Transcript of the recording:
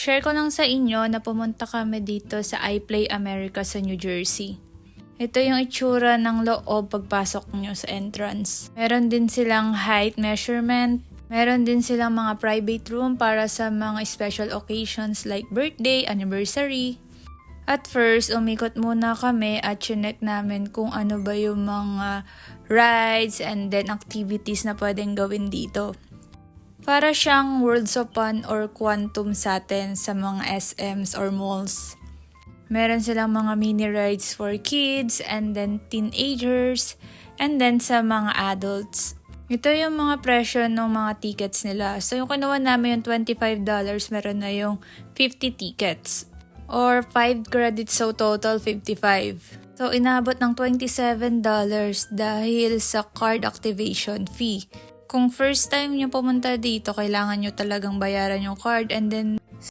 Share ko lang sa inyo na pumunta kami dito sa iPlay America sa New Jersey. Ito yung itsura ng loob pagpasok nyo sa entrance. Meron din silang height measurement. Meron din silang mga private room para sa mga special occasions like birthday, anniversary. At first, umikot muna kami at chinek namin kung ano ba yung mga rides and then activities na pwedeng gawin dito. Para siyang Worlds of Fun or Quantum sa atin sa mga SMs or malls. Meron silang mga mini rides for kids and then teenagers and then sa mga adults. Ito yung mga presyo ng mga tickets nila. So yung kinuha namin yung $25, meron na yung 50 tickets. Or 5 credits, so total 55. So inabot ng $27 dahil sa card activation fee. Kung first time nyo pumunta dito, kailangan nyo talagang bayaran yung card and then